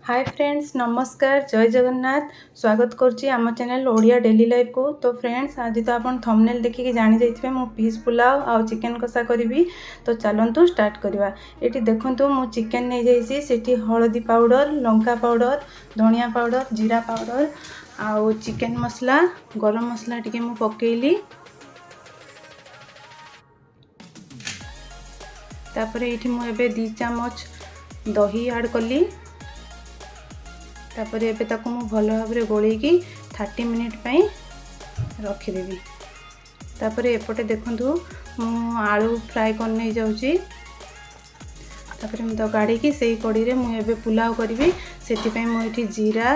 Hi friends, नमस्कार, जय जगन्नाथ। स्वागत करछि आम चैनल ओडिया डेली लाइफ को। तो फ्रेंड्स, आज तो आपण थंबनेल देखिके जानि जाइथिबे मु फिश पुलाव आ चिकन कषा करिवि। तो चलंतु स्टार्ट करवा। एटी देखंतु मु चिकन नै जाइछि, सेठी हळदी पाउडर, लंका पाउडर, धनिया पाउडर, जीरा पाउडर आ चिकन मसला, गरम मसला टिके मु पकेइली। तापरे एठी मु एबे 2 चम्मच दही ऐड कली। तापर एबे ताको मु भलो भाबरे गोळेकी 30 मिनिट पई रखिदेबी। तापर एपटे देखंतु मु आलू फ्राई करने जाउची। तापर मु तो काढी की सेही कड़ी रे मु एबे पुलाव करिवि। सेति पई मु एठी जीरा,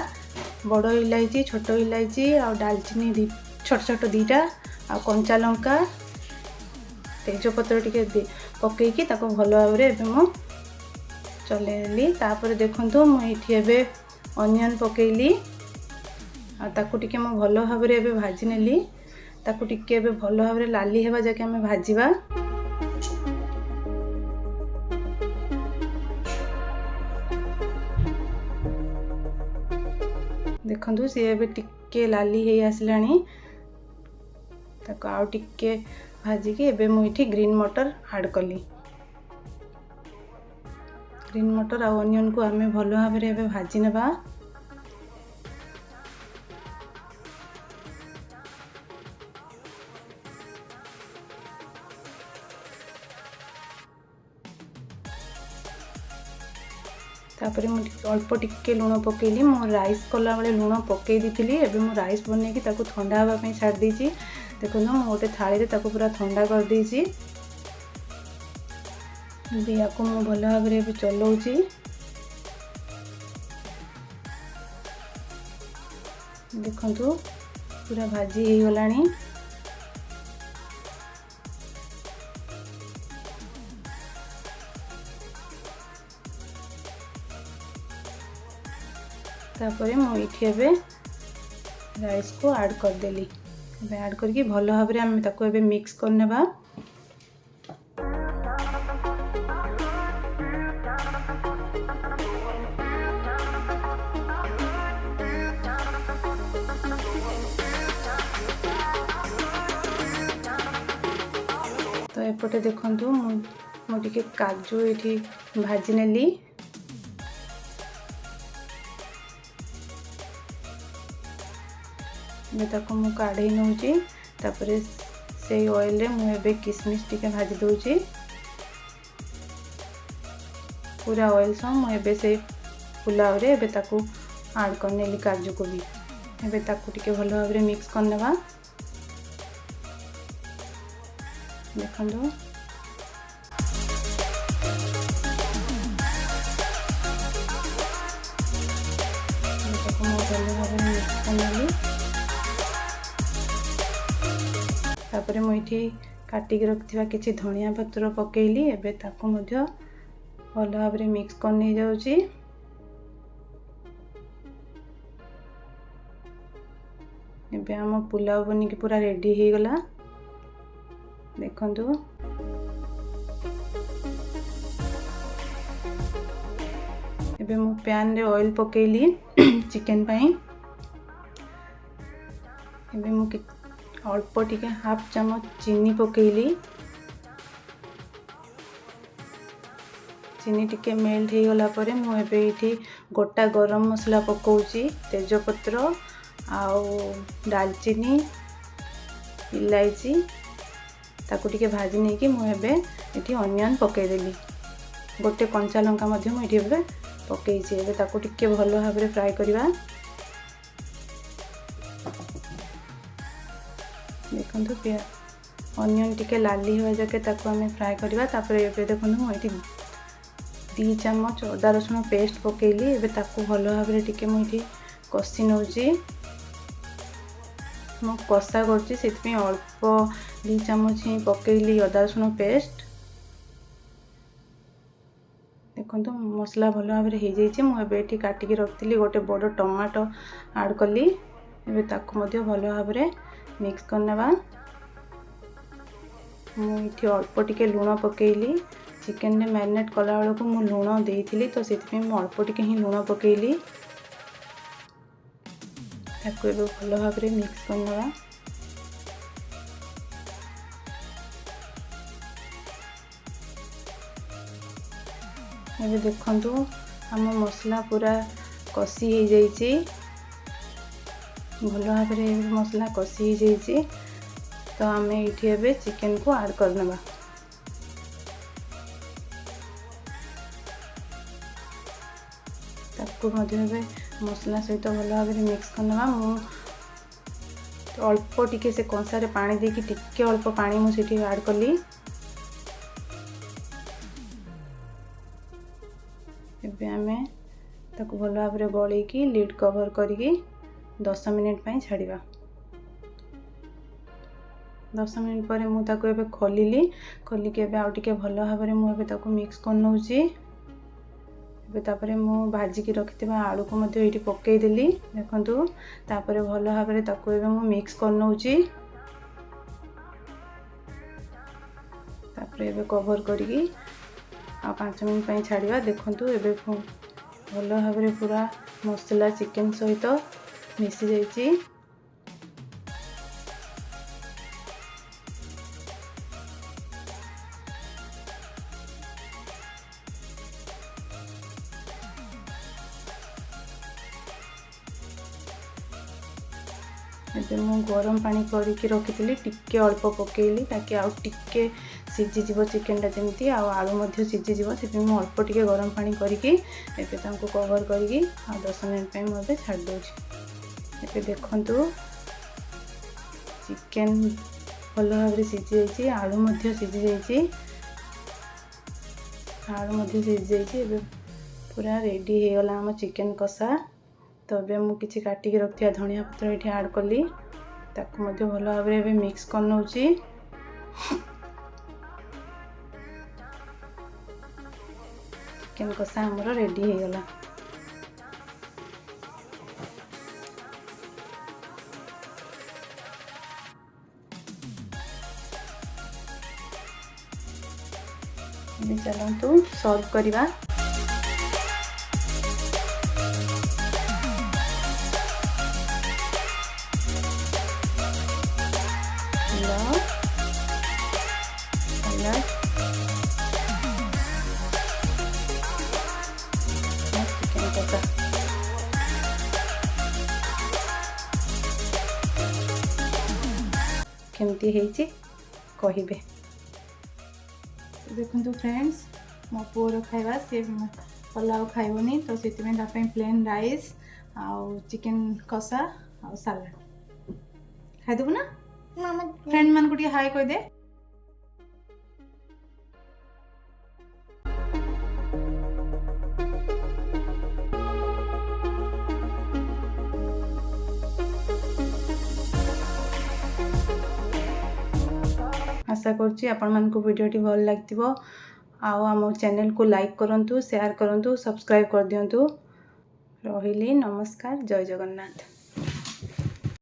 बड़ इलायची, छोट इलायची आ दालचीनी छोट छोट दीटा आ कंचा लंका, तेजपत्र टिके पकई की ताको भलो भाबरे एबे मु चलेली। तापर देखंतु मु एठी एबे अनियन पकेइली आ ताकू टिके मु भलो भाबरे एबे भाजी नेली। ताकू टिके एबे भलो भाबरे लाली हेबा जाके हमें भाजीबा। देखंतु से एबे टिके लाली हे आसलानी। ताको आउ टिके भाजी के एबे मु इठी ग्रीन मटर ऐड कली। ग्रीन मटर आ अनियन को हमें भलो भाबरे एबे भाजी नेबा। तापर मु अल्प टिके लुण पकेइली। मु राइस कला बेले लुण पकई दीथिली। एबे मु राइस बने की ताको ठंडा हवा पई छाड़ देछि। देखो मु गोटे थाली रे ताको पूरा ठंडा कर देछि। बिया को मु भलो भाबरे एबे चलौछि। देखंतु पूरा भाजी हे गलानी। तापर मु इठी एबे राइस को ऐड कर देली। एबे ऐड करके भलो भाबरे हम ताको एबे मिक्स करनेबा। तो एपटे देखंतु मु टिके काजू एठी भाजी नेली। ताको मु काढ़ी नौची। तापरे से ऑयल रे मु एबे किशमिश टिके भाजी दउची। पूरा ऑयल सम मु एबे से पुलाव रे एबे ताको ऐड करनेली काजू को भी। एबे ताको टिके भलो भाबरे मिक्स करनेबा। देखंदो ताको मु भलो भाबरे मिक्स करनेली। तापर मुझे काटिक रखिथिबा किछि धनिया पत्र पकेइली। एबे ताको मध्य भलो भाबरे मिक्स करने जाउची। एबे हम पुलाव बनी के पूरा रेडी हे गला। देखंतु एबे मु पैन रे ऑयल पकेइली चिकन पई। एबे मु अल्प टिके हाफ चम्मच चीनी पकेइली। चीनी टिके मेल्ट हो गला परे मु एबे इठी गोटा गरम मसला पकाउची। तेजपत्र आउ दालचीनी, इलायची ताकू टिके भाजी नै कि मु एबे इठी अनियन पकेइ देली। गोटे कंचा लंका मध्ये मु इठी एबे पकेइची। एबे ताकू टिके भलो भाबरे फ्राई करबा। देखंतु अनियन टिके लाली हो जाके ताको हमें फ्राई करबा। तापर एबे देखंतु मु इठी 2 चम्मच अदा रसुण पेस्ट पकेइली। एबे ताको भलो भाबरे टिके मु इठी कसी नौची। मु कसा करची सेति अल्प 2 चम्मच ही पकेइली अदा रसुण पेस्ट। देखंतु मसला भलो भाबरे हे जाइछि। मु एबे इठी काटिकी रखतिली गोटे बड़ टमाटो ऐड कली। एबे ताको मध्य भलो भाबरे मिक्स करनेबा। मु इठी अल्प टिके लुण पकेइली चिकेन ने मैरिनेट कला बेलू मु लुण देइथिली तो सेति में अल्प टिके ही लुण पकेइली। ताको एबे भल भाव में मिक्स करनवा। एबे देखंतु हम मसला पूरा कसी हो जाइए। भल भाव में मसला कसी हो जाइए। तो आम ये चिकेन को ऐड करनवा। ताको मध्य मसला सहित भल भाव में मिक्स करनवा। मु अल्प टिके से कंसारे पानी देकी टिके अल्प पानी मुझे ऐड कली। एबे आमे ताको भल भाव में गले की लिड कवर करके 10 मिनिट पई छाड़िबा। 10 मिनिट पर मु ताको एबे खोली के एबे आउ टिके भल भाव में मु एबे ताको मिक्स कर नउची। एबे तापरे मु भाजी की रखितबा आलू को मध्य एठी पक्के देली। देखंतु तापरे भल भाव में ताको एबे मु मिक्स कर नउची। तापरे एबे कवर करके आ 5 मिनिट पई छाड़िबा। देखंतु एबे भल भाव में पूरा मसला चिकेन सहित मिसी जाइए। एबे मु गरम पानी करके रखी टिके अल्प पकेइली ताकि आउ टिके सीझी जीव चिकेन टा जमती आलू मध्य सीझी जीव से मु अल्प टिके गरम पानी करके एबे तांको कवर करके आ 10 मिनिट पे मु एबे छाड़ दोछि। एबे देखंतु चिकेन भल भाव में सीझी जाइए। आलू मध्य सीझी जाइए। आलू मध्य सीझी जाइए। एबे पूरा रेडी हो गला हम चिकेन कषा। तो अब मु किछि काटिकी रखिया धनिया पत्र ये ऐड कली। ताको मध्य भल भाव में मिक्स कर नउची। चिकेन कषा हमर रेडी हो गला। चलतु सर्व करवा। चिकेन कषा केमती है कहिबे। देखो फ्रेंड्स मो पुअर खाइबा सी पलाव खाइबनी तो से प्लेन राइस आउ चिकेन कषा आउ सालाड खाइदेबू ना। फ्रेंड मान को हाय कह दे। आशा करुँची आपण मानकु वीडियोटी भल लागिथिबो। आम चैनल को लाइक करंतु, शेयर करंतु, सब्सक्राइब कर दियंतु। रहिली नमस्कार, जय जगन्नाथ।